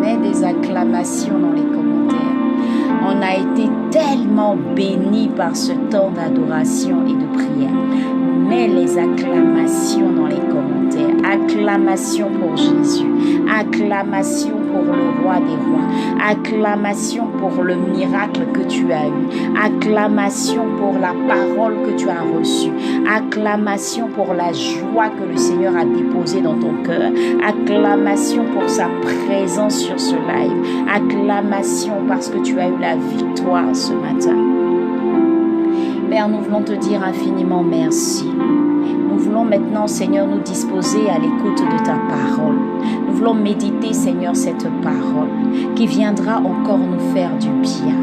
Mets des acclamations dans les commentaires. On a été tellement bénis par ce temps d'adoration et de prière. Mets les acclamations dans les commentaires. Acclamations pour Jésus. Acclamations pour le roi des rois. Acclamations pour le miracle que tu as eu. Acclamations pour la parole que tu as reçue. Acclamations pour la joie que le Seigneur a déposée dans ton cœur. Acclamations pour sa présence sur ce live. Acclamations parce que tu as eu la victoire ce matin. Père, nous voulons te dire infiniment merci. Nous voulons maintenant, Seigneur, nous disposer à l'écoute de ta parole. Nous voulons méditer, Seigneur, cette parole qui viendra encore nous faire du bien.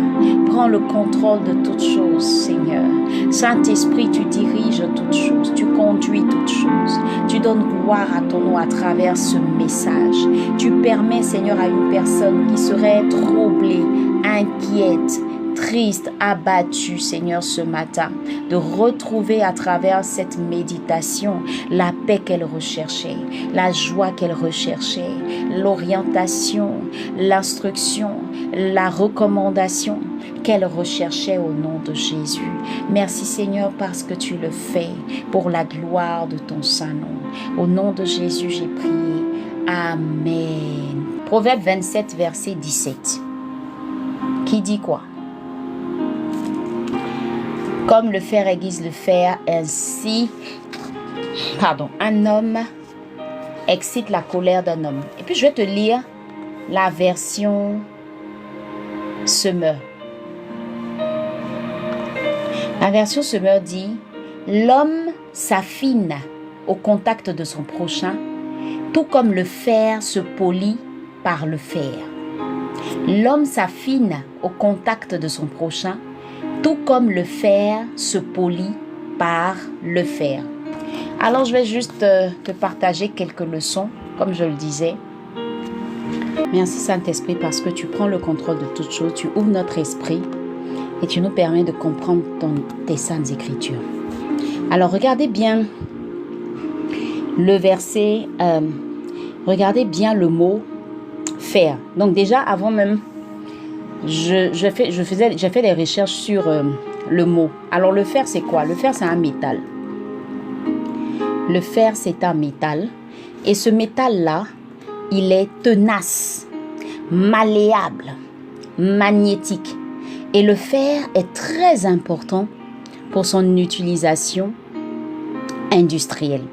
Prends le contrôle de toutes choses, Seigneur. Saint-Esprit, tu diriges toutes choses, tu conduis toutes choses. Tu donnes gloire à ton nom à travers ce message. Tu permets, Seigneur, à une personne qui serait troublée, inquiète, triste, abattue, Seigneur, ce matin, de retrouver à travers cette méditation la paix qu'elle recherchait, la joie qu'elle recherchait, l'orientation, l'instruction, la recommandation qu'elle recherchait au nom de Jésus. Merci, Seigneur, parce que tu le fais pour la gloire de ton Saint-Nom. Au nom de Jésus, j'ai prié. Amen. Proverbe 27, verset 17. Qui dit quoi? Comme le fer aiguise le fer, ainsi, un homme excite la colère d'un homme. Et puis je vais te lire la version Semeur. La version Semeur dit: l'homme s'affine au contact de son prochain, tout comme le fer se polit par le fer. L'homme s'affine au contact de son prochain, tout comme le fer se polit par le fer. Alors, je vais juste te partager quelques leçons, comme je le disais. Merci Saint-Esprit parce que tu prends le contrôle de toutes choses, tu ouvres notre esprit et tu nous permets de comprendre tes saintes écritures. Alors, regardez bien le verset, regardez bien le mot fer. Donc déjà, avant même, j'ai fait des recherches sur le mot. Alors le fer, c'est quoi? Le fer, c'est un métal. Le fer, c'est un métal. Et ce métal-là, il est tenace, malléable, magnétique. Et le fer est très important pour son utilisation industrielle.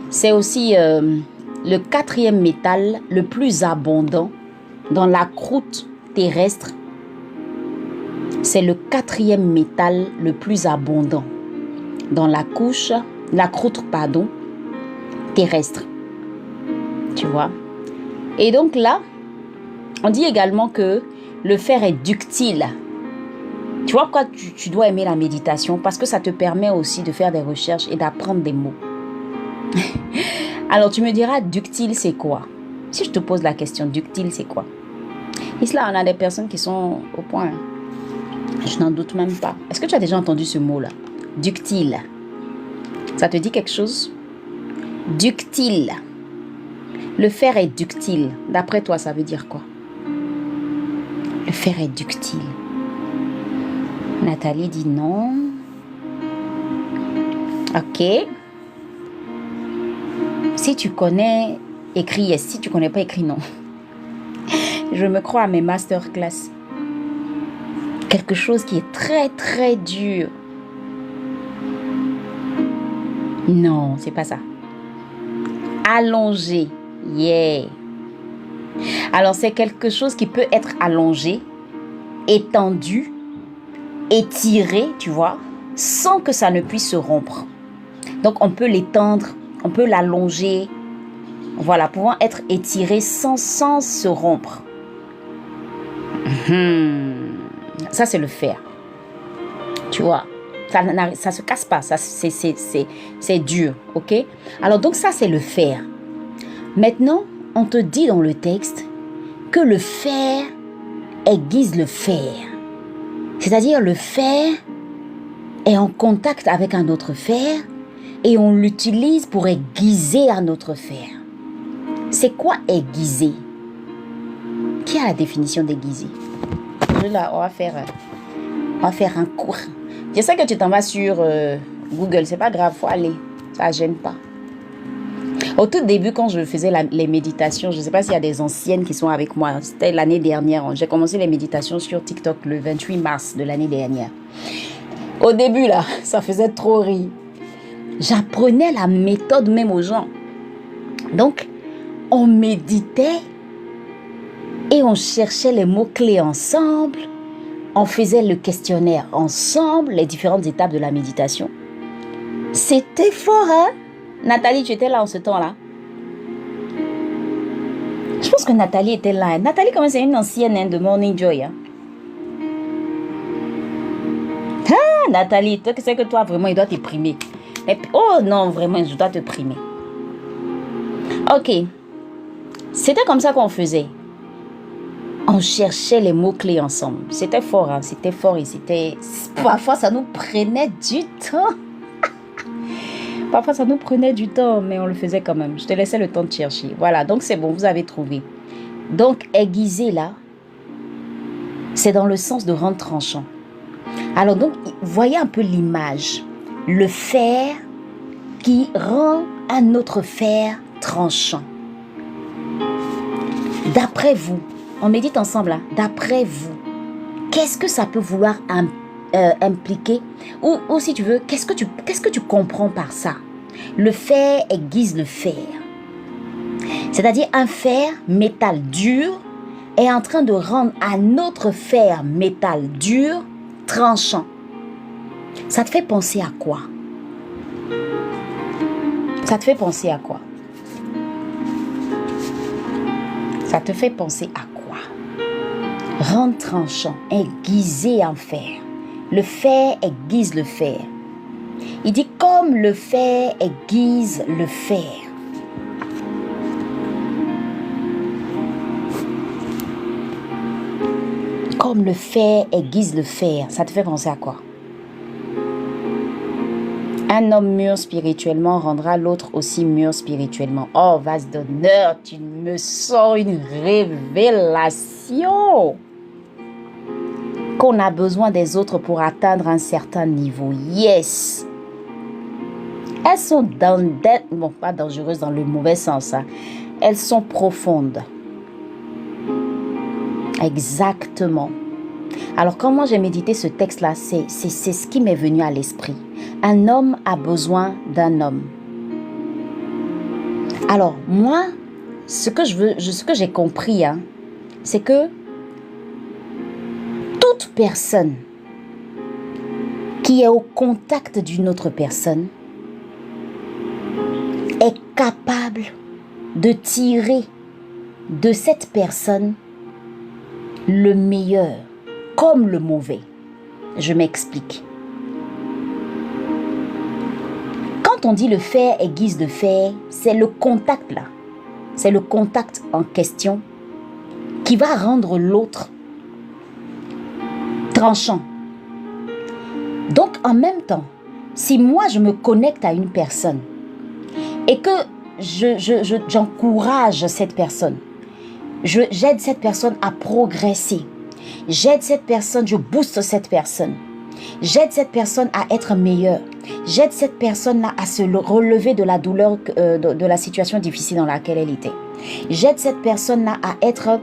C'est aussi le quatrième métal le plus abondant dans la croûte terrestre. C'est le quatrième métal le plus abondant dans la croûte terrestre. Tu vois? Et donc là, on dit également que le fer est ductile. Tu vois pourquoi tu dois aimer la méditation? Parce que ça te permet aussi de faire des recherches et d'apprendre des mots. Alors tu me diras, ductile c'est quoi? Si je te pose la question, ductile c'est quoi? Ici là, on a des personnes qui sont au point. Je n'en doute même pas. Est-ce que tu as déjà entendu ce mot-là? Ductile. Ça te dit quelque chose? Ductile. Le fer est ductile. D'après toi, ça veut dire quoi? Le fer est ductile. Nathalie dit non. Ok. Si tu connais, écris yes. Si tu connais pas, écris non. Je me crois à mes masterclass. Quelque chose qui est très très dur. Non, c'est pas ça. Allongé. Yeah. Alors c'est quelque chose qui peut être allongé, étendu, étiré, tu vois, sans que ça ne puisse se rompre. Donc on peut l'étendre, on peut l'allonger, voilà, pouvant être étiré sans se rompre. Ça c'est le fer. Tu vois, ça se casse pas, ça c'est dur, ok? Alors donc ça c'est le fer. Maintenant, on te dit dans le texte que le fer aiguise le fer. C'est-à-dire le fer est en contact avec un autre fer et on l'utilise pour aiguiser un autre fer. C'est quoi aiguiser? Qui a la définition d'aiguiser? Là, on va faire un cours. Je sais que tu t'en vas sur Google, c'est pas grave, faut aller. Ça gêne pas. Au tout début, quand je faisais les méditations, je ne sais pas s'il y a des anciennes qui sont avec moi. C'était l'année dernière. J'ai commencé les méditations sur TikTok le 28 mars de l'année dernière. Au début, là, ça faisait trop rire. J'apprenais la méthode même aux gens. Donc, on méditait et on cherchait les mots-clés ensemble. On faisait le questionnaire ensemble, les différentes étapes de la méditation. C'était fort, hein? Nathalie, tu étais là en ce temps-là? Je pense que Nathalie était là. Nathalie, comme c'est une ancienne de Morning Joy. Hein? Ah, Nathalie, c'est que toi, vraiment, il doit te primer. Oh non, vraiment, je dois te primer. Ok. C'était comme ça qu'on faisait. On cherchait les mots-clés ensemble. C'était fort, hein? C'était fort et c'était... Parfois, ça nous prenait du temps. Parfois, ça nous prenait du temps, mais on le faisait quand même. Je te laissais le temps de chercher. Voilà, donc c'est bon, vous avez trouvé. Donc, aiguiser là, c'est dans le sens de rendre tranchant. Alors, donc, voyez un peu l'image. Le fer qui rend un autre fer tranchant. D'après vous, on médite ensemble là, d'après vous, qu'est-ce que ça peut vouloir impliquer ou si tu veux, qu'est-ce que tu comprends par ça? Le fer aiguise le fer. C'est-à-dire un fer métal dur est en train de rendre un autre fer métal dur tranchant. Ça te fait penser à quoi? Ça te fait penser à quoi? Ça te fait penser à quoi? Rendre tranchant, aiguiser un fer. Le fer aiguise le fer. Il dit comme le fer aiguise le fer. Comme le fer aiguise le fer. Ça te fait penser à quoi? Un homme mûr spirituellement rendra l'autre aussi mûr spirituellement. Oh, vase d'honneur, tu me sors une révélation. Qu'on a besoin des autres pour atteindre un certain niveau. Yes. Elles sont bon, pas dangereuses dans le mauvais sens. Hein. Elles sont profondes. Exactement. Alors, quand moi j'ai médité ce texte-là, c'est ce qui m'est venu à l'esprit. Un homme a besoin d'un homme. Alors, moi, ce que j'ai compris, hein, c'est que toute personne qui est au contact d'une autre personne est capable de tirer de cette personne le meilleur comme le mauvais. Je m'explique. Quand on dit le fer aiguise le fer, c'est le contact là. C'est le contact en question qui va rendre l'autre tranchant. Donc en même temps, si moi je me connecte à une personne et que j'encourage cette personne, j'aide cette personne à progresser, j'aide cette personne, je booste cette personne, j'aide cette personne à être meilleure, j'aide cette personne-là à se relever de la douleur, de la situation difficile dans laquelle elle était, j'aide cette personne-là à être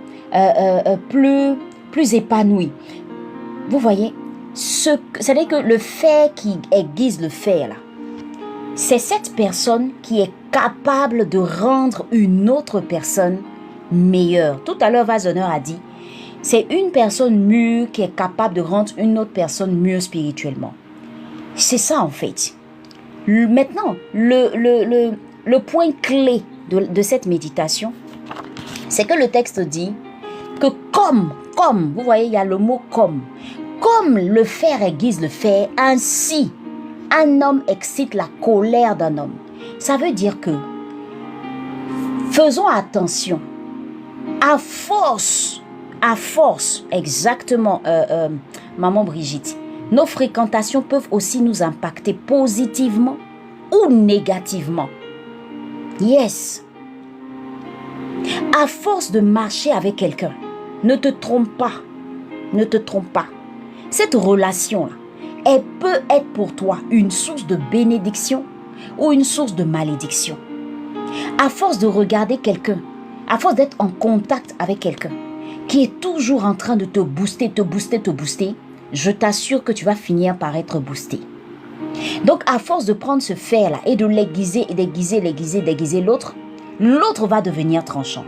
plus épanouie. Vous voyez, c'est-à-dire que le fer qui aiguise le fer là, c'est cette personne qui est capable de rendre une autre personne meilleure. Tout à l'heure, Vazonneur a dit, c'est une personne mûre qui est capable de rendre une autre personne mûre spirituellement. C'est ça en fait. Maintenant, le point clé de cette méditation, c'est que le texte dit que comme, vous voyez, il y a le mot comme le fer aiguise le fer, ainsi un homme excite la colère d'un homme. Ça veut dire que faisons attention. À force, exactement, maman Brigitte, nos fréquentations peuvent aussi nous impacter positivement ou négativement. Yes. À force de marcher avec quelqu'un, ne te trompe pas. Ne te trompe pas. Cette relation-là, elle peut être pour toi une source de bénédiction ou une source de malédiction. À force de regarder quelqu'un, à force d'être en contact avec quelqu'un qui est toujours en train de te booster, je t'assure que tu vas finir par être boosté. Donc, à force de prendre ce fer-là et de l'aiguiser et d'aiguiser l'autre, l'autre va devenir tranchant.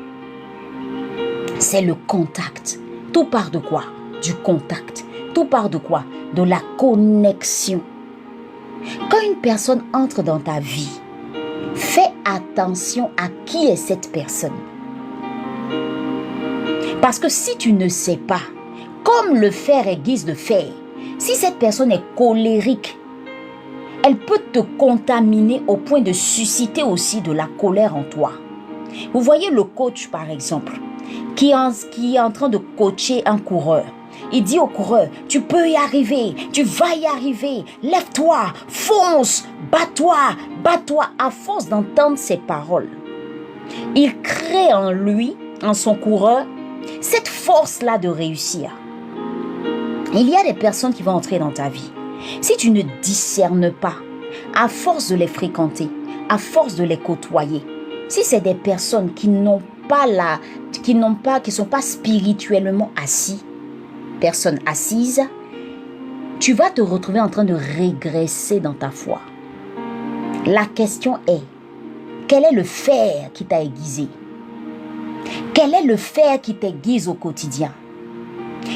C'est le contact. Tout part de quoi? Du contact. Tout part de quoi? De la connexion. Quand une personne entre dans ta vie, fais attention à qui est cette personne. Parce que si tu ne sais pas, comme le fer aiguise de fer, si cette personne est colérique, elle peut te contaminer au point de susciter aussi de la colère en toi. Vous voyez le coach par exemple, qui est en train de coacher un coureur. Il dit au coureur, tu peux y arriver, tu vas y arriver, lève-toi, fonce, bats-toi. À force d'entendre ces paroles, il crée en lui, en son coureur, cette force-là de réussir. Il y a des personnes qui vont entrer dans ta vie. Si tu ne discernes pas, à force de les fréquenter, à force de les côtoyer, si c'est des personnes qui sont pas spirituellement assis, personnes assises, tu vas te retrouver en train de régresser dans ta foi. La question est, quel est le fer qui t'a aiguisé? Quel est le fer qui t'aiguise au quotidien?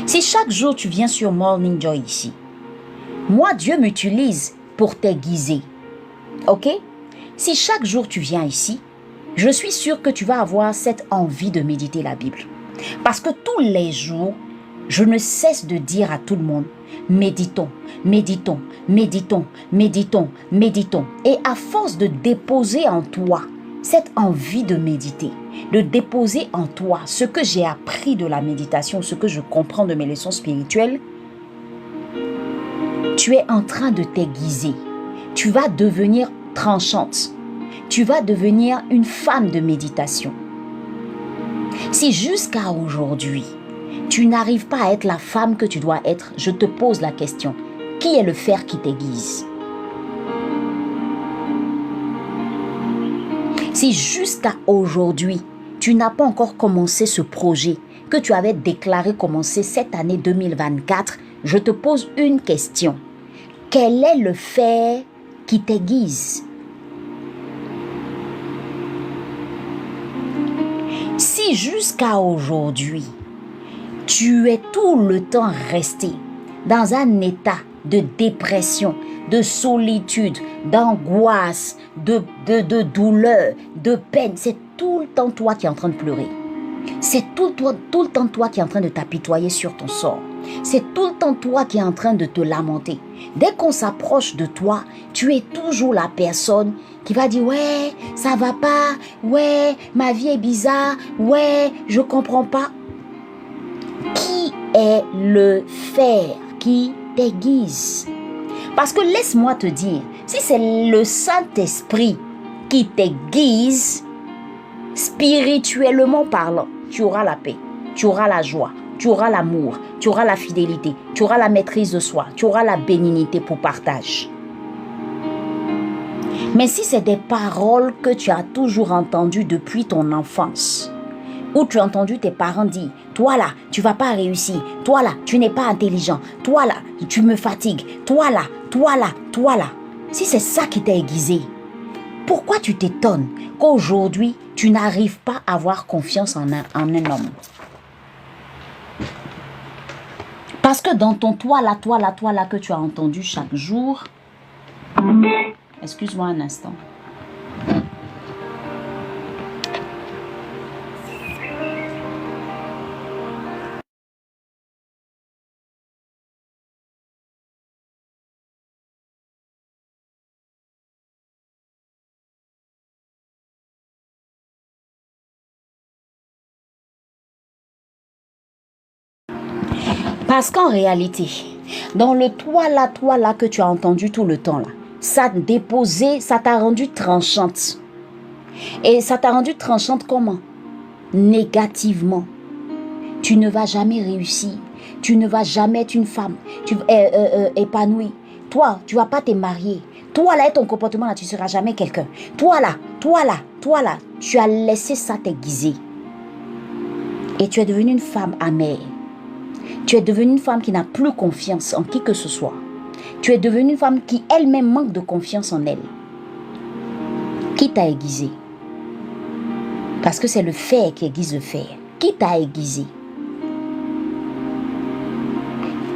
Si chaque jour tu viens sur Morning Joy ici, moi Dieu m'utilise pour t'aiguiser. Ok? Si chaque jour tu viens ici, je suis sûre que tu vas avoir cette envie de méditer la Bible. Parce que tous les jours, je ne cesse de dire à tout le monde, méditons, méditons, méditons, méditons, méditons. Et à force de déposer en toi cette envie de méditer, de déposer en toi ce que j'ai appris de la méditation, ce que je comprends de mes leçons spirituelles, tu es en train de t'aiguiser. Tu vas devenir tranchante. Tu vas devenir une femme de méditation. Si jusqu'à aujourd'hui, tu n'arrives pas à être la femme que tu dois être, je te pose la question, qui est le fer qui t'aiguise? Si jusqu'à aujourd'hui, tu n'as pas encore commencé ce projet que tu avais déclaré commencer cette année 2024, je te pose une question. Quel est le fer qui t'aiguise? Si jusqu'à aujourd'hui, tu es tout le temps resté dans un état de dépression, de solitude, d'angoisse, de douleur, de peine, c'est tout le temps toi qui es en train de pleurer. C'est tout le temps toi qui es en train de t'apitoyer sur ton sort. C'est tout le temps toi qui es en train de te lamenter. Dès qu'on s'approche de toi, tu es toujours la personne qui va dire « Ouais, ça va pas. Ouais, ma vie est bizarre. Ouais, je comprends pas. » Qui est le fer qui t'aiguise? Parce que laisse-moi te dire, si c'est le Saint-Esprit qui t'aiguise, spirituellement parlant, tu auras la paix, tu auras la joie, tu auras l'amour, tu auras la fidélité, tu auras la maîtrise de soi, tu auras la bénignité pour partage. Mais si c'est des paroles que tu as toujours entendues depuis ton enfance, où tu as entendu tes parents dire, toi là, tu vas pas réussir, toi là, tu n'es pas intelligent, toi là, tu me fatigues, toi là, si c'est ça qui t'a aiguisé, pourquoi tu t'étonnes qu'aujourd'hui, tu n'arrives pas à avoir confiance en un homme? Parce que dans ton toi là que tu as entendu chaque jour, excuse-moi un instant. Parce qu'en réalité, dans le toi là que tu as entendu tout le temps là, ça t'a rendu tranchante. Et ça t'a rendu tranchante comment? Négativement. tu ne vas jamais réussir. Tu ne vas jamais être une femme épanouie. Toi, tu ne vas pas te marier. Toi, là, ton comportement, là, tu ne seras jamais quelqu'un. Toi, là, tu as laissé ça t'aiguiser. Et tu es devenue une femme amère. Tu es devenue une femme qui n'a plus confiance en qui que ce soit. Tu es devenue une femme qui elle-même manque de confiance en elle. Qui t'a aiguisé? Parce que c'est le fer qui aiguise le fer. Qui t'a aiguisé?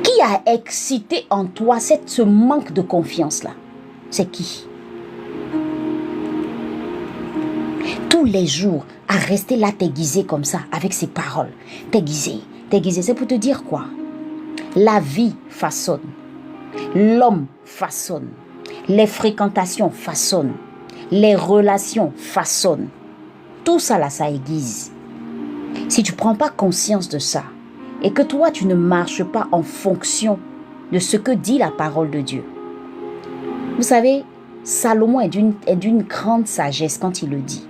Qui a excité en toi ce manque de confiance-là? C'est qui? Tous les jours, à rester là t'aiguiser comme ça, avec ses paroles. T'aiguiser, c'est pour te dire quoi? La vie façonne. L'homme façonne. Les fréquentations façonnent. Les relations façonnent. Tout ça là, ça aiguise. Si tu ne prends pas conscience de ça, et que toi tu ne marches pas en fonction de ce que dit la parole de Dieu. Vous savez, Salomon est d'une grande sagesse quand il le dit.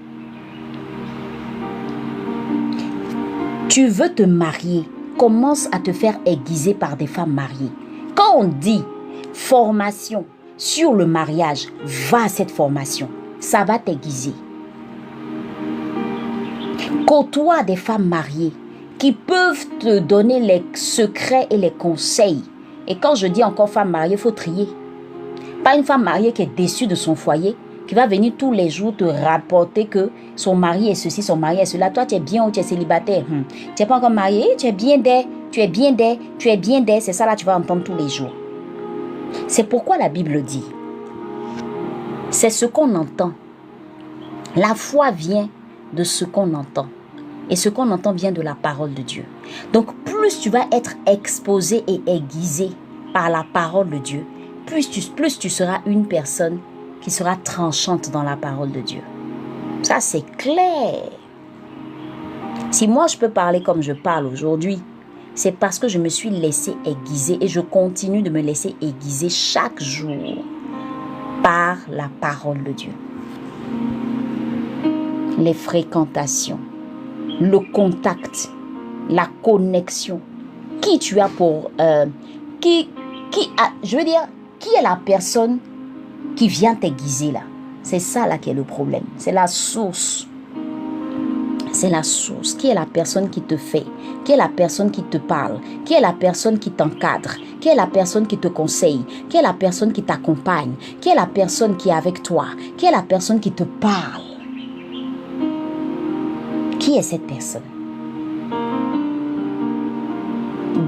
Tu veux te marier, commence à te faire aiguiser par des femmes mariées. Quand on dit formation sur le mariage, va à cette formation. Ça va t'aiguiser. Côtoie des femmes mariées qui peuvent te donner les secrets et les conseils. Et quand je dis encore femme mariée, il faut trier. Pas une femme mariée qui est déçue de son foyer, qui va venir tous les jours te rapporter que son mari est ceci, son mari est cela. Toi, tu es bien ou tu es célibataire. Tu n'es pas encore marié, tu es bien d'elle, tu es bien d'elle, tu es bien d'elle. C'est ça là, tu vas entendre tous les jours. C'est pourquoi la Bible dit, c'est ce qu'on entend. La foi vient de ce qu'on entend. Et ce qu'on entend vient de la parole de Dieu. Donc, plus tu vas être exposé et aiguisé par la parole de Dieu, plus tu seras une personne qui sera tranchante dans la parole de Dieu. Ça, c'est clair. Si moi, je peux parler comme je parle aujourd'hui, c'est parce que je me suis laissé aiguiser et je continue de me laisser aiguiser chaque jour par la parole de Dieu. Les fréquentations, le contact, la connexion. Qui tu as pour... qui est la personne qui vient t'aiguiser là? C'est ça là qui est le problème. C'est la source. C'est la source. Qui est la personne qui te fait? Qui est la personne qui te parle? Qui est la personne qui t'encadre? Qui est la personne qui te conseille? Qui est la personne qui t'accompagne? Qui est la personne qui est avec toi? Qui est la personne qui te parle? Qui est cette personne?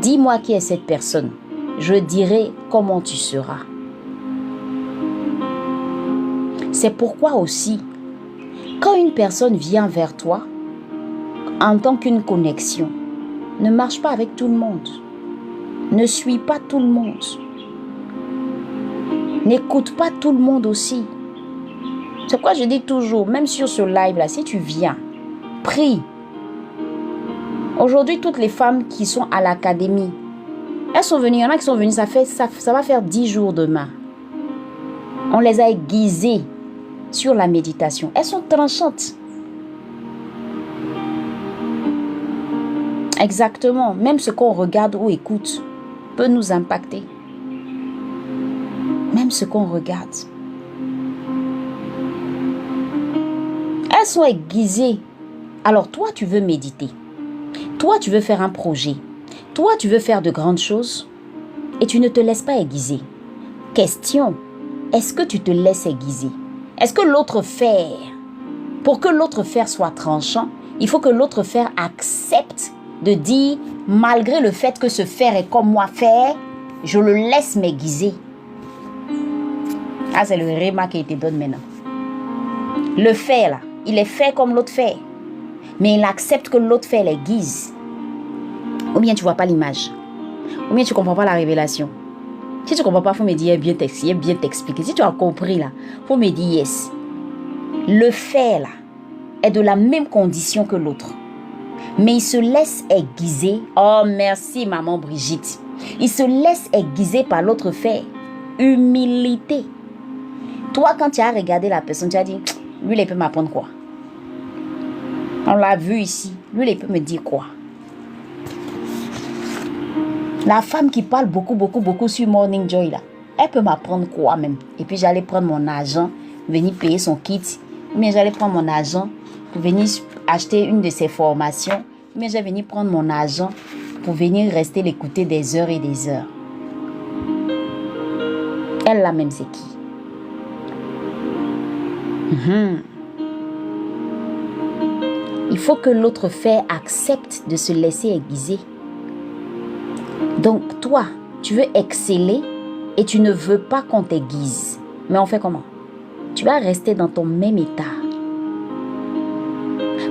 Dis-moi qui est cette personne. Je dirai comment tu seras. C'est pourquoi aussi, quand une personne vient vers toi, en tant qu'une connexion, ne marche pas avec tout le monde. Ne suis pas tout le monde. N'écoute pas tout le monde aussi. C'est pourquoi je dis toujours, même sur ce live-là, si tu viens, prie. Aujourd'hui, toutes les femmes qui sont à l'académie, elles sont venues, il y en a qui sont venues, ça va faire 10 jours demain. On les a aiguisées sur la méditation. Elles sont tranchantes. Exactement. Même ce qu'on regarde ou écoute peut nous impacter. Même ce qu'on regarde. Elles sont aiguisées. Alors toi, tu veux méditer. Toi, tu veux faire un projet. Toi, tu veux faire de grandes choses. Et tu ne te laisses pas aiguiser. Question. Est-ce que tu te laisses aiguiser? Est-ce que l'autre fer, pour que l'autre fer soit tranchant, il faut que l'autre fer accepte de dire, malgré le fait que ce fer est comme moi fer, je le laisse m'aiguiser. Ah, c'est le réma qui te donne maintenant. Le fer là, il est fait comme l'autre fer. Mais il accepte que l'autre fer l'aiguise. Ou bien tu ne vois pas l'image. Ou bien tu ne comprends pas la révélation. Si tu ne comprends pas, il faut me dire bien t'expliquer. Si tu as compris là, il faut me dire yes. Le fer là est de la même condition que l'autre. Mais il se laisse aiguiser. Oh merci maman Brigitte. Il se laisse aiguiser par l'autre fer. Humilité. Toi quand tu as regardé la personne, tu as dit, lui il peut m'apprendre quoi? On l'a vu ici. Lui il peut me dire quoi? La femme qui parle beaucoup sur Morning Joy là, elle peut m'apprendre quoi même? Et puis j'allais prendre mon argent, venir payer son kit. Mais j'allais prendre mon argent pour venir acheter une de ses formations. Mais j'ai venu prendre mon argent pour venir rester l'écouter des heures et des heures. Elle là même c'est qui? Il faut que l'autre fait accepte de se laisser aiguiser. Donc toi, tu veux exceller et tu ne veux pas qu'on t'aiguise. Mais on fait comment? Tu vas rester dans ton même état.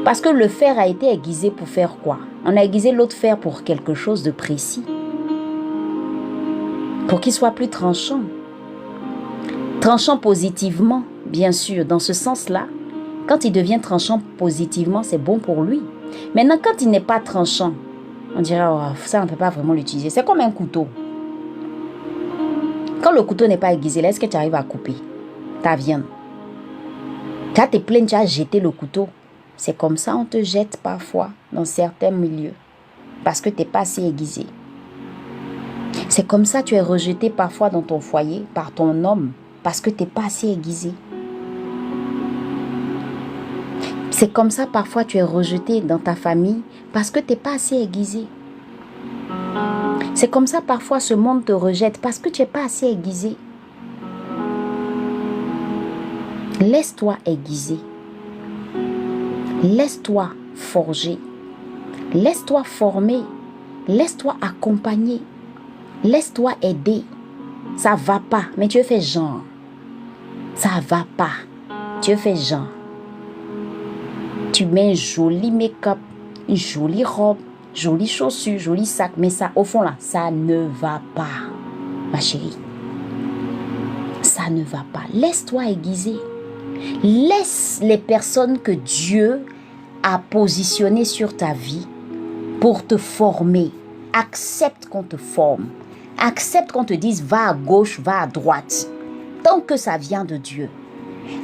Parce que le fer a été aiguisé pour faire quoi? On a aiguisé l'autre fer pour quelque chose de précis. Pour qu'il soit plus tranchant. Tranchant positivement, bien sûr. Dans ce sens-là, quand il devient tranchant positivement, c'est bon pour lui. Maintenant, quand il n'est pas tranchant, on dirait, oh, ça, on ne peut pas vraiment l'utiliser. C'est comme un couteau. Quand le couteau n'est pas aiguisé, est-ce que tu arrives à couper ta viande? Quand tu es plein, tu as jeté le couteau. C'est comme ça on te jette parfois dans certains milieux. Parce que tu n'es pas assez aiguisé. C'est comme ça tu es rejeté parfois dans ton foyer par ton homme. Parce que tu n'es pas assez aiguisé. C'est comme ça parfois tu es rejeté dans ta famille parce que tu n'es pas assez aiguisé. C'est comme ça parfois ce monde te rejette parce que tu n'es pas assez aiguisé. Laisse-toi aiguiser. Laisse-toi forger. Laisse-toi former. Laisse-toi accompagner. Laisse-toi aider. Ça va pas, mais tu fais genre. Ça va pas. Tu fais genre. Tu mets un joli make-up, une jolie robe, jolies chaussures, joli sac, mais ça, au fond là, ça ne va pas, ma chérie. Ça ne va pas. Laisse-toi aiguiser. Laisse les personnes que Dieu a positionnées sur ta vie pour te former. Accepte qu'on te forme. Accepte qu'on te dise va à gauche, va à droite. Tant que ça vient de Dieu.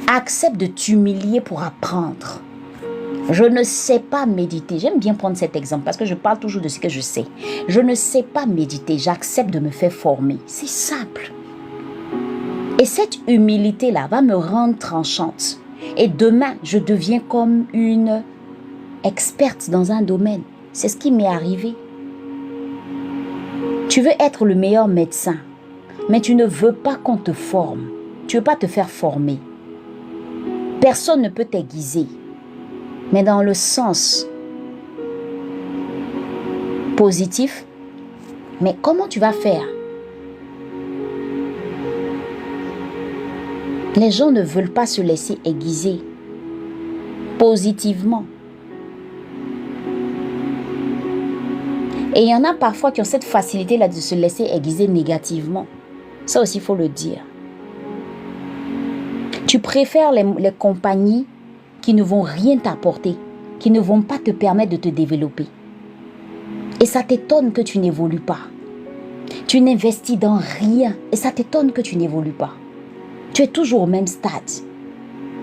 Accepte de t'humilier pour apprendre. Je ne sais pas méditer. J'aime bien prendre cet exemple parce que je parle toujours de ce que je sais. Je ne sais pas méditer. J'accepte de me faire former. C'est simple. Et cette humilité-là va me rendre tranchante. Et demain, je deviens comme une experte dans un domaine. C'est ce qui m'est arrivé. Tu veux être le meilleur médecin, mais tu ne veux pas qu'on te forme. Tu ne veux pas te faire former. Personne ne peut t'aiguiser. Mais dans le sens positif, mais comment tu vas faire? Les gens ne veulent pas se laisser aiguiser positivement. Et il y en a parfois qui ont cette facilité-là de se laisser aiguiser négativement. Ça aussi, il faut le dire. Tu préfères les compagnies qui ne vont rien t'apporter, qui ne vont pas te permettre de te développer. Et ça t'étonne que tu n'évolues pas. Tu n'investis dans rien et ça t'étonne que tu n'évolues pas. Tu es toujours au même stade.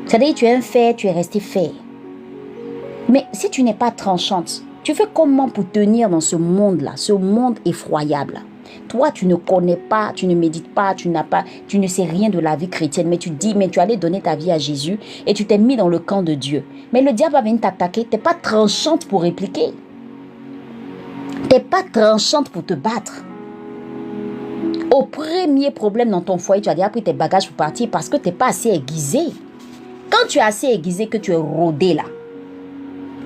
C'est-à-dire que tu es un fer, tu es resté fer. Mais si tu n'es pas tranchante, tu fais comment pour tenir dans ce monde-là, ce monde effroyable? Toi, tu ne connais pas, tu ne médites pas, tu ne sais rien de la vie chrétienne, mais tu dis, mais tu allais donner ta vie à Jésus et tu t'es mis dans le camp de Dieu. Mais le diable va venir t'attaquer, tu n'es pas tranchante pour répliquer. Tu n'es pas tranchante pour te battre. Au premier problème dans ton foyer, tu as déjà pris tes bagages pour partir parce que tu n'es pas assez aiguisé. Quand tu es assez aiguisé, que tu es rodé là,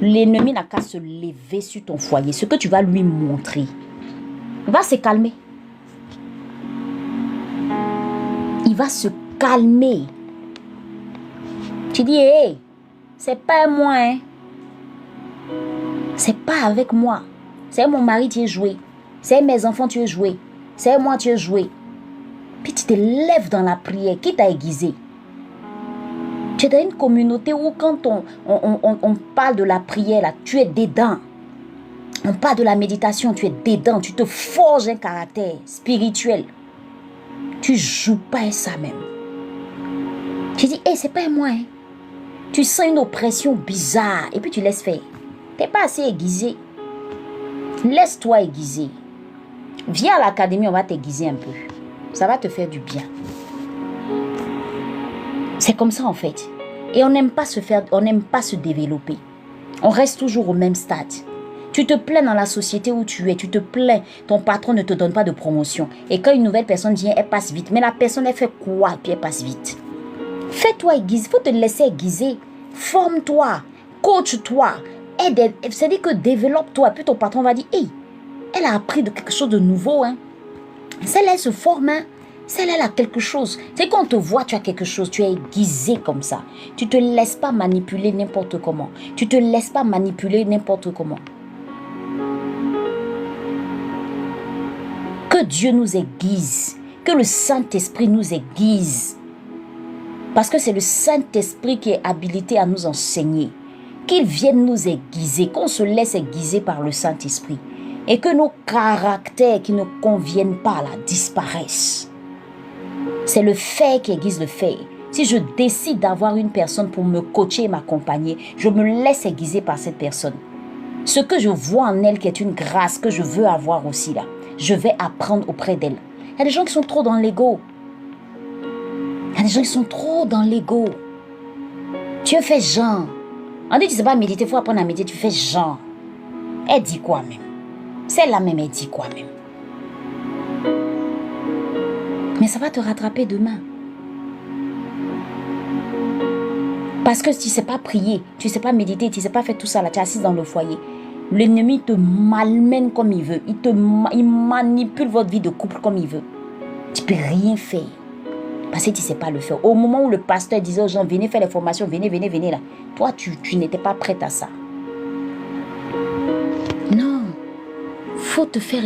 l'ennemi n'a qu'à se lever sur ton foyer. Ce que tu vas lui montrer, il va se calmer. Il va se calmer. Tu dis, hé, c'est pas moi, hein. C'est pas avec moi. C'est mon mari qui est joué. C'est mes enfants qui est joué. C'est moi qui ai joué. Puis tu te lèves dans la prière. Qui t'a aiguisé? Tu es dans une communauté où quand on parle de la prière, là, tu es dedans. On parle de la méditation, tu es dedans. Tu te forges un caractère spirituel. Tu joues pas à ça même. Tu dis, hey, c'est pas moi. Hein. Tu sens une oppression bizarre et puis tu laisses faire. Tu n'es pas assez aiguisé. Laisse-toi aiguiser. Viens à l'académie, on va t'aiguiser un peu. Ça va te faire du bien. C'est comme ça en fait. Et on n'aime pas se développer. On reste toujours au même stade. Tu te plains dans la société où tu es, tu te plains, ton patron ne te donne pas de promotion. Et quand une nouvelle personne vient, elle passe vite. Mais la personne, elle fait quoi et puis elle passe vite? Fais-toi aiguiser, il faut te laisser aiguiser. Forme-toi, coach-toi, aide. C'est-à-dire que développe-toi. Puis ton patron va dire, hey, elle a appris de quelque chose de nouveau. Hein. Celle-là, elle se forme. Hein. Celle-là, elle a quelque chose. C'est quand on te voit, tu as quelque chose, tu es aiguisé comme ça. Tu ne te laisses pas manipuler n'importe comment. Tu ne te laisses pas manipuler n'importe comment. Que Dieu nous aiguise. Que le Saint-Esprit nous aiguise. Parce que c'est le Saint-Esprit qui est habilité à nous enseigner. Qu'il vienne nous aiguiser. Qu'on se laisse aiguiser par le Saint-Esprit. Et que nos caractères qui ne conviennent pas là disparaissent. C'est le fait qui aiguise le fait. Si je décide d'avoir une personne pour me coacher et m'accompagner, je me laisse aiguiser par cette personne. Ce que je vois en elle qui est une grâce que je veux avoir aussi là, je vais apprendre auprès d'elle. Il y a des gens qui sont trop dans l'ego. Il y a des gens qui sont trop dans l'ego. Tu fais genre. On dit que tu ne sais pas méditer, il faut apprendre à méditer, tu fais genre. Elle dit quoi même? Celle-là même, elle dit quoi même? Mais ça va te rattraper demain. Parce que tu ne sais pas prier, tu ne sais pas méditer, tu ne sais pas faire tout ça là, tu es assis dans le foyer. L'ennemi te malmène comme il veut. Il manipule votre vie de couple comme il veut. Tu ne peux rien faire. Parce que tu ne sais pas le faire. Au moment où le pasteur disait aux gens, venez faire les formations, venez là. Toi, tu n'étais pas prête à ça. Non. Faut te faire...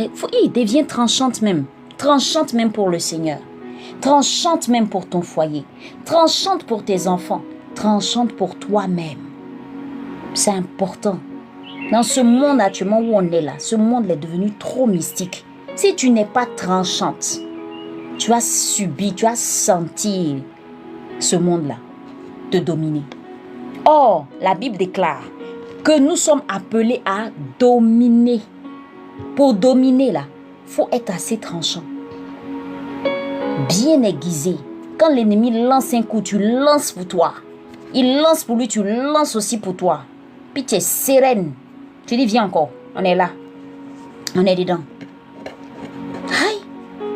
deviens tranchante même. Tranchante même pour le Seigneur. Tranchante même pour ton foyer. Tranchante pour tes enfants. Tranchante pour toi-même. C'est important. Dans ce monde actuellement où on est là, ce monde est devenu trop mystique. Si tu n'es pas tranchante, tu as subi, tu as senti ce monde-là te dominer. Or, la Bible déclare que nous sommes appelés à dominer. Pour dominer là, il faut être assez tranchant. Bien aiguisé. Quand l'ennemi lance un coup, tu lances pour toi. Il lance pour lui, tu lances aussi pour toi. Puis tu es sereine. Tu dis, viens encore, on est là. On est dedans. Aïe.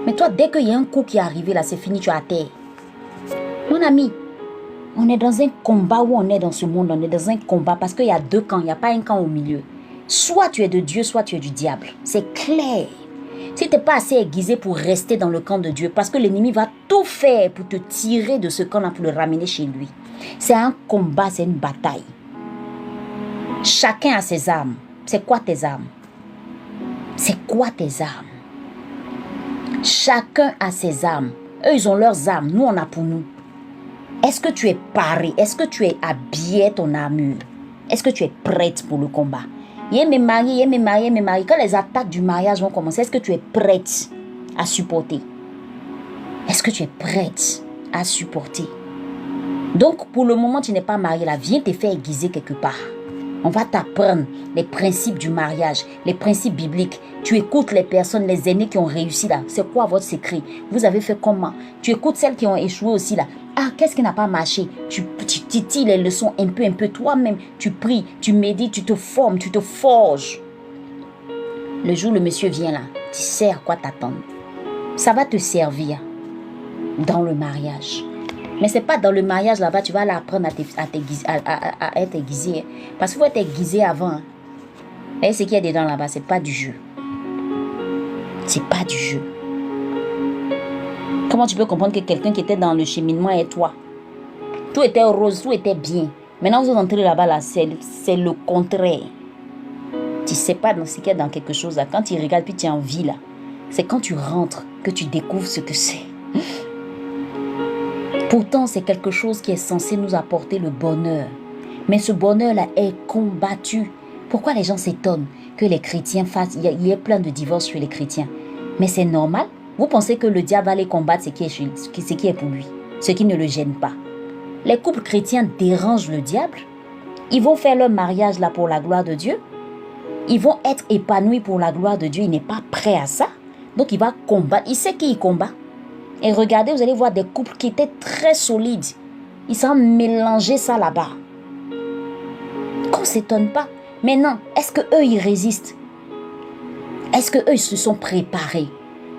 Mais toi, dès qu'il y a un coup qui est arrivé là, c'est fini, tu es à terre. Mon ami, on est dans un combat où on est dans ce monde. On est dans un combat parce qu'il y a deux camps. Il n'y a pas un camp au milieu. Soit tu es de Dieu, soit tu es du diable. C'est clair. Si tu n'es pas assez aiguisé pour rester dans le camp de Dieu, parce que l'ennemi va tout faire pour te tirer de ce camp-là, pour le ramener chez lui. C'est un combat, c'est une bataille. Chacun a ses armes. C'est quoi tes armes? C'est quoi tes armes? Chacun a ses armes. Eux, ils ont leurs armes. Nous, on a pour nous. Est-ce que tu es paré? Est-ce que tu es habillé ton armure? Est-ce que tu es prête pour le combat? Il y a mes maris. Quand les attaques du mariage vont commencer, est-ce que tu es prête à supporter? Est-ce que tu es prête à supporter? Donc, pour le moment, tu n'es pas marié là. Viens te faire aiguiser quelque part. On va t'apprendre les principes du mariage, les principes bibliques. Tu écoutes les personnes, les aînés qui ont réussi là. C'est quoi votre secret? Vous avez fait comment? Tu écoutes celles qui ont échoué aussi là. Ah, qu'est-ce qui n'a pas marché? Tu titilles les leçons un peu. Toi-même, tu pries, tu médites, tu te formes, tu te forges. Le jour où le monsieur vient là, tu sais à quoi t'attendre. Ça va te servir dans le mariage. Mais ce n'est pas dans le mariage là-bas, tu vas l'apprendre à être aiguisé. Parce qu'il faut être aiguisé avant. Et ce qu'il y a dedans là-bas, ce n'est pas du jeu. C'est pas du jeu. Comment tu peux comprendre que quelqu'un qui était dans le cheminement est toi? Tout était rose, tout était bien. Maintenant, vous entrez là-bas, là, c'est le contraire. Tu ne sais pas dans ce qu'il y a dans quelque chose là. Quand tu regardes puis tu as envie là, c'est quand tu rentres que tu découvres ce que c'est. Pourtant, c'est quelque chose qui est censé nous apporter le bonheur. Mais ce bonheur-là est combattu. Pourquoi les gens s'étonnent que les chrétiens fassent... Il y a plein de divorces chez les chrétiens. Mais c'est normal. Vous pensez que le diable va aller combattre ce qui est pour lui, ce qui ne le gêne pas. Les couples chrétiens dérangent le diable. Ils vont faire leur mariage là pour la gloire de Dieu. Ils vont être épanouis pour la gloire de Dieu. Il n'est pas prêt à ça. Donc il va combattre. Il sait qui il combat. Et regardez, vous allez voir des couples qui étaient très solides. Ils s'en mélanger ça là-bas. Qu'on ne s'étonne pas. Maintenant, est-ce qu'eux, ils résistent? Est-ce qu'eux, ils se sont préparés?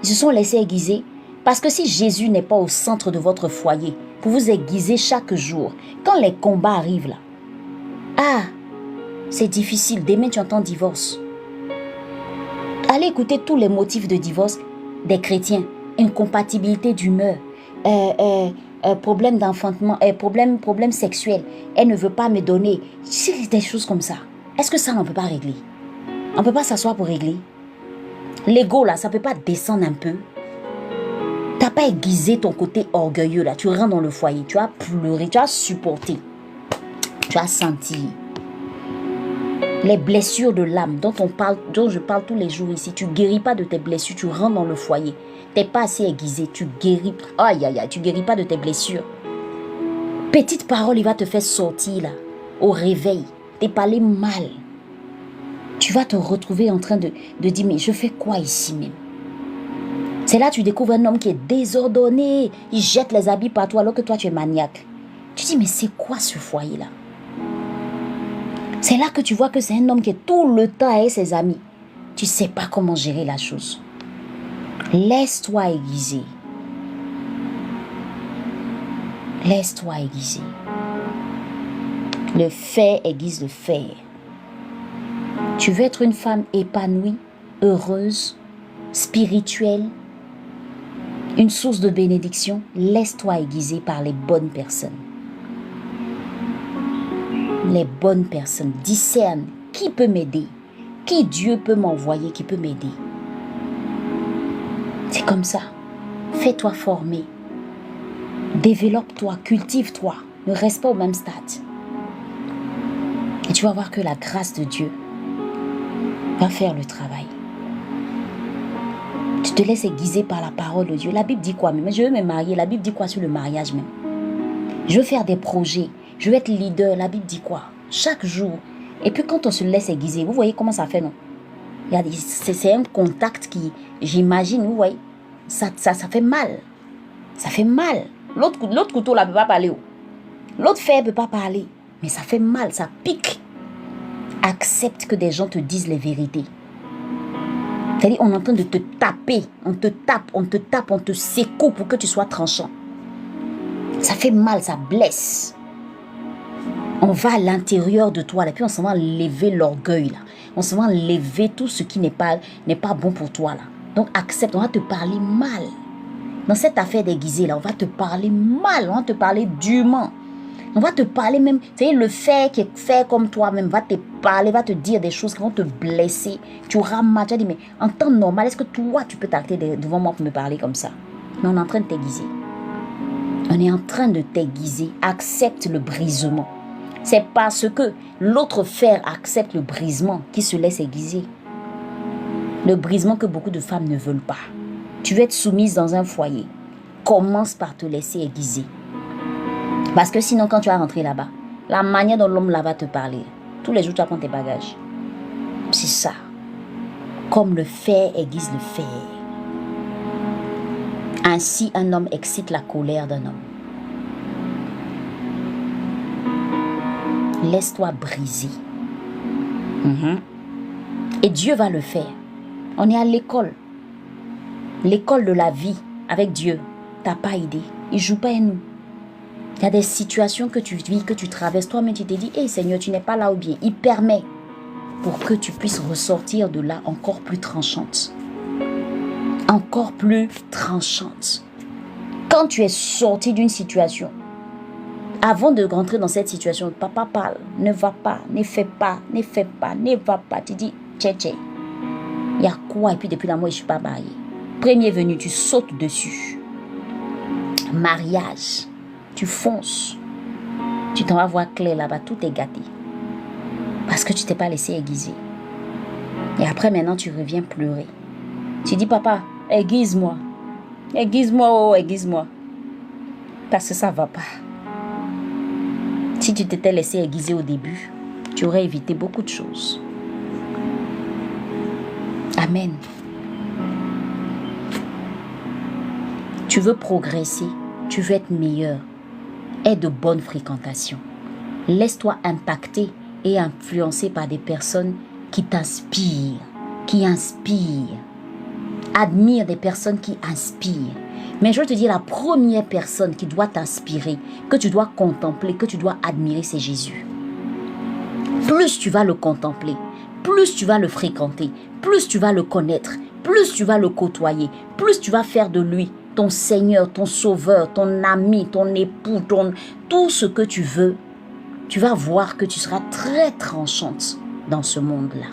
Ils se sont laissés aiguiser? Parce que si Jésus n'est pas au centre de votre foyer, pour vous aiguiser chaque jour, quand les combats arrivent là, ah, c'est difficile. Demain, tu entends divorce. Allez écouter tous les motifs de divorce des chrétiens. Incompatibilité d'humeur, problème d'enfantement, problème sexuel. Elle ne veut pas me donner. C'est des choses comme ça. Est-ce que ça, on ne peut pas régler? On ne peut pas s'asseoir pour régler? L'ego, là, ça ne peut pas descendre un peu? Tu n'as pas aiguisé ton côté orgueilleux, là. Tu rentres dans le foyer, tu as pleuré, tu as supporté. Tu as senti les blessures de l'âme dont je parle tous les jours ici. Tu ne guéris pas de tes blessures, tu rentres dans le foyer. Tu n'es pas assez aiguisé, tu guéris. Aïe, aïe, aïe, tu guéris pas de tes blessures. Petite parole, il va te faire sortir là, au réveil. T'es parlé mal. Tu vas te retrouver en train de dire, mais je fais quoi ici même? C'est là que tu découvres un homme qui est désordonné. Il jette les habits partout alors que toi tu es maniaque. Tu dis, mais c'est quoi ce foyer-là? C'est là que tu vois que c'est un homme qui est tout le temps avec ses amis. Tu ne sais pas comment gérer la chose. Laisse-toi aiguiser. Laisse-toi aiguiser. Le fer aiguise le fer. Tu veux être une femme épanouie, heureuse, spirituelle, une source de bénédiction, laisse-toi aiguiser par les bonnes personnes. Les bonnes personnes discernent qui peut m'aider, qui Dieu peut m'envoyer, qui peut m'aider. C'est comme ça. Fais-toi former. Développe-toi, cultive-toi. Ne reste pas au même stade. Et tu vas voir que la grâce de Dieu va faire le travail. Tu te laisses aiguiser par la parole de Dieu. La Bible dit quoi même? Je veux me marier. La Bible dit quoi sur le mariage même? Je veux faire des projets. Je veux être leader. La Bible dit quoi? Chaque jour. Et puis quand on se laisse aiguiser, vous voyez comment ça fait, non? C'est un contact qui, j'imagine, vous voyez, ça fait mal. Ça fait mal. L'autre couteau là ne peut pas parler. L'autre fer ne peut pas parler. Mais ça fait mal, ça pique. Accepte que des gens te disent les vérités. C'est-à-dire, on est en train de te taper. On te tape, on te secoue pour que tu sois tranchant. Ça fait mal, ça blesse. On va à l'intérieur de toi, et puis on s'en va lever l'orgueil, là. On s'en va lever tout ce qui n'est pas bon pour toi, là. Donc, accepte, on va te parler mal. Dans cette affaire déguisée, là, on va te parler mal, on va te parler durement. On va te parler même, tu sais, le fait qui est fait comme toi-même va te parler, va te dire des choses qui vont te blesser. Tu auras mal, tu vas dire, mais en temps normal, est-ce que toi, tu peux t'arrêter devant moi pour me parler comme ça? Mais on est en train de t'aiguiser. On est en train de t'aiguiser. Accepte le brisement. C'est parce que l'autre fer accepte le brisement qui se laisse aiguiser. Le brisement que beaucoup de femmes ne veulent pas. Tu veux être soumise dans un foyer. Commence par te laisser aiguiser. Parce que sinon, quand tu vas rentrer là-bas, la manière dont l'homme là va te parler, tous les jours, tu vas prendre tes bagages. C'est ça. Comme le fer aiguise le fer. Ainsi, un homme excite la colère d'un homme. Laisse-toi briser. Et Dieu va le faire. On est à l'école. L'école de la vie avec Dieu. Tu n'as pas idée. Il ne joue pas à nous. Il y a des situations que tu vis, que tu traverses. Toi-même, tu t'es dit, hey Seigneur, tu n'es pas là ou bien. Il permet pour que tu puisses ressortir de là encore plus tranchante. Encore plus tranchante. Quand tu es sorti d'une situation, avant de rentrer dans cette situation, papa parle, ne va pas, ne fais pas, ne va pas. Tu dis, tché, il y a quoi? Et puis depuis là, moi, je ne suis pas mariée. Premier venu, tu sautes dessus. Mariage, tu fonces. Tu t'en vas voir clair là-bas, tout est gâté. Parce que tu t'es pas laissé aiguiser. Et après, maintenant, tu reviens pleurer. Tu dis, papa, aiguise-moi. Aiguise-moi, oh, aiguise-moi. Parce que ça ne va pas. Si tu t'étais laissé aiguiser au début, tu aurais évité beaucoup de choses. Amen. Tu veux progresser, tu veux être meilleur. Aie de bonnes fréquentations. Laisse-toi impacter et influencer par des personnes qui t'inspirent, qui inspirent. Admire des personnes qui inspirent. Mais je veux te dire, la première personne qui doit t'inspirer, que tu dois contempler, que tu dois admirer, c'est Jésus. Plus tu vas le contempler, plus tu vas le fréquenter, plus tu vas le connaître, plus tu vas le côtoyer, plus tu vas faire de lui ton Seigneur, ton Sauveur, ton ami, ton époux, tout ce que tu veux, tu vas voir que tu seras très tranchante dans ce monde-là.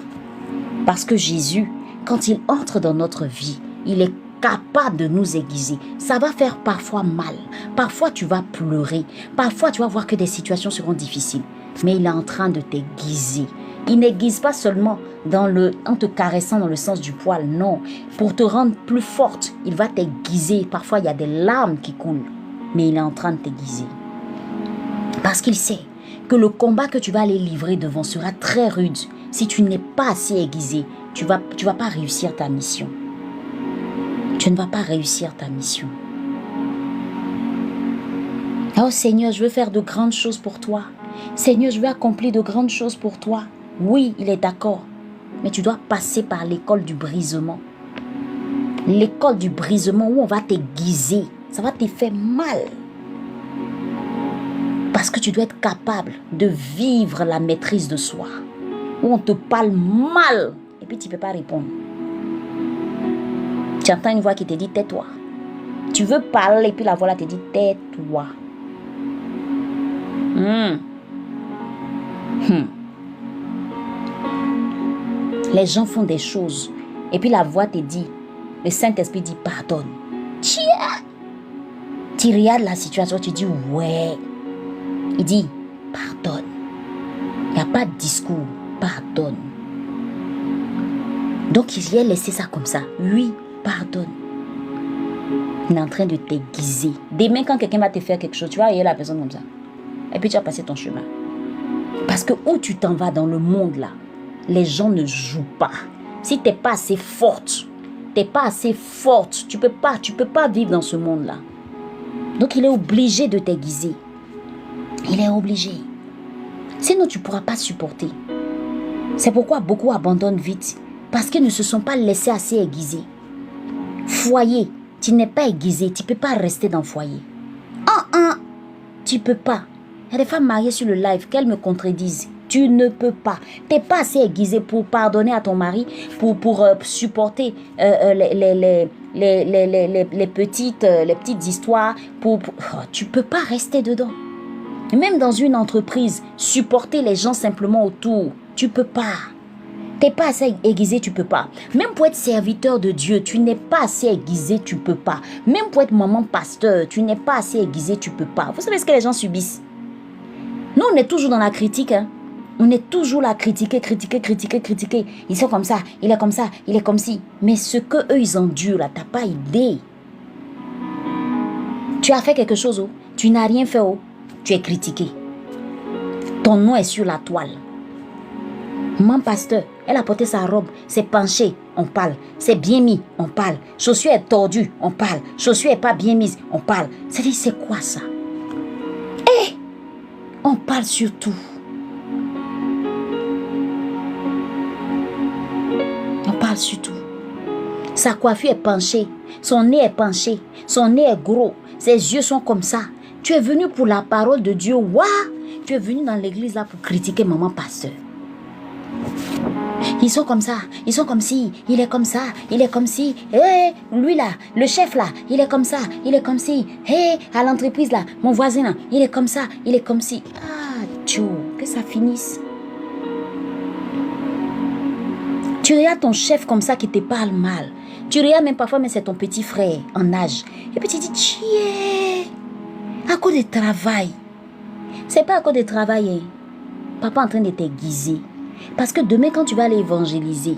Parce que Jésus, quand il entre dans notre vie, il est capable de nous aiguiser. Ça va faire parfois mal. Parfois, tu vas pleurer. Parfois, tu vas voir que des situations seront difficiles. Mais il est en train de t'aiguiser. Il n'aiguise pas seulement en te caressant dans le sens du poil, non. Pour te rendre plus forte, il va t'aiguiser. Parfois, il y a des larmes qui coulent. Mais il est en train de t'aiguiser. Parce qu'il sait que le combat que tu vas aller livrer devant sera très rude. Si tu n'es pas assez aiguisé, tu vas pas réussir ta mission. Tu ne vas pas réussir ta mission. Oh Seigneur, je veux faire de grandes choses pour toi. Seigneur, je veux accomplir de grandes choses pour toi. Oui, il est d'accord. Mais tu dois passer par l'école du brisement. L'école du brisement où on va t'aiguiser. Ça va te faire mal. Parce que tu dois être capable de vivre la maîtrise de soi. Où on te parle mal. Et puis tu ne peux pas répondre. Tu entends une voix qui te dit tais-toi. Tu veux parler et puis la voix là te dit tais-toi. Les gens font des choses et puis la voix te dit, le Saint-Esprit dit pardonne. Tiens, tu regardes la situation, tu dis ouais. Il dit pardonne. Il n'y a pas de discours, pardonne. Donc il a laissé ça comme ça. Oui, pardonne. Il est en train de t'aiguiser. Demain quand quelqu'un va te faire quelque chose, tu vas regarder la personne comme ça. Et puis tu vas passer ton chemin. Parce que où tu t'en vas dans le monde là, les gens ne jouent pas. Si tu n'es pas assez forte, tu peux pas vivre dans ce monde-là. Donc il est obligé de t'aiguiser. Il est obligé. Sinon tu ne pourras pas supporter. C'est pourquoi beaucoup abandonnent vite. Parce qu'ils ne se sont pas laissés assez aiguiser. Foyer, tu n'es pas aiguisé, tu ne peux pas rester dans le foyer. Tu ne peux pas. Il y a des femmes mariées sur le live, qu'elles me contredisent. Tu ne peux pas. Tu n'es pas assez aiguisé pour pardonner à ton mari, pour supporter les petites histoires. Tu ne peux pas rester dedans. Même dans une entreprise, supporter les gens simplement autour, tu ne peux pas. Tu n'es pas assez aiguisé, tu ne peux pas. Même pour être serviteur de Dieu, tu n'es pas assez aiguisé, tu ne peux pas. Même pour être maman pasteur, tu n'es pas assez aiguisé, tu ne peux pas. Vous savez ce que les gens subissent? Nous, on est toujours dans la critique. On est toujours là, critiquer. Ils sont comme ça, il est comme ça, il est comme ci. Mais ce qu'eux, ils endurent là, tu n'as pas idée. Tu as fait quelque chose, oh. Tu n'as rien fait, oh. Tu es critiqué. Ton nom est sur la toile. Maman pasteur, elle a porté sa robe, c'est penché, on parle. C'est bien mis, on parle. Chaussure est tordue, on parle. Chaussure est pas bien mise, on parle. C'est-à-dire, c'est quoi ça? On parle surtout. On parle surtout. Sa coiffure est penchée, son nez est penché, son nez est gros, ses yeux sont comme ça. Tu es venu pour la parole de Dieu, tu es venu dans l'église là pour critiquer maman pasteur. Ils sont comme ça, ils sont comme si, il est comme ça, il est comme si, lui là, le chef là, il est comme ça, il est comme si, à l'entreprise là, mon voisin là, il est comme ça, il est comme si. Ah, Dieu, que ça finisse. Tu regardes ton chef comme ça qui te parle mal. Tu regardes même parfois, mais c'est ton petit frère en âge. Et puis tu dis, tiens, à cause du travail. C'est pas à cause du travail, hein. Papa est en train de t'aiguiser. Parce que demain, quand tu vas aller évangéliser,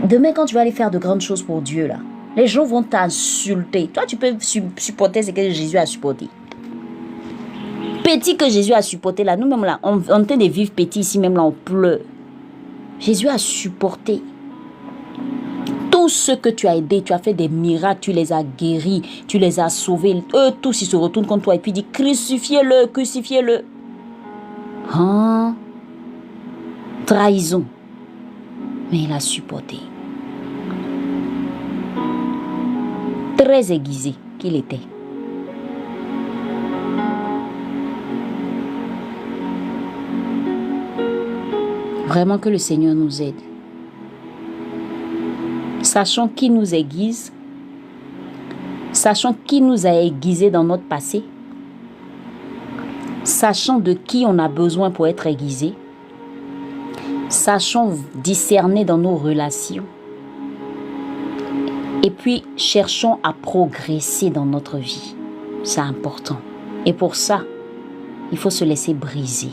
demain, quand tu vas aller faire de grandes choses pour Dieu, là, les gens vont t'insulter. Toi, tu peux supporter ce que Jésus a supporté. Petit que Jésus a supporté, là, nous-mêmes, là, on est en train de vivre petit ici, même là, on pleure. Jésus a supporté. Tout Tous ceux que tu as aidés, tu as fait des miracles, tu les as guéris, tu les as sauvés. Eux tous, ils se retournent contre toi et puis disent crucifiez-le, crucifiez-le. Hein? Trahison. Mais il a supporté. Très aiguisé qu'il était. Vraiment que le Seigneur nous aide. Sachons qui nous aiguise. Sachons qui nous a aiguisés dans notre passé. Sachons de qui on a besoin pour être aiguisé. Sachons discerner dans nos relations. Et puis, cherchons à progresser dans notre vie. C'est important. Et pour ça, il faut se laisser briser.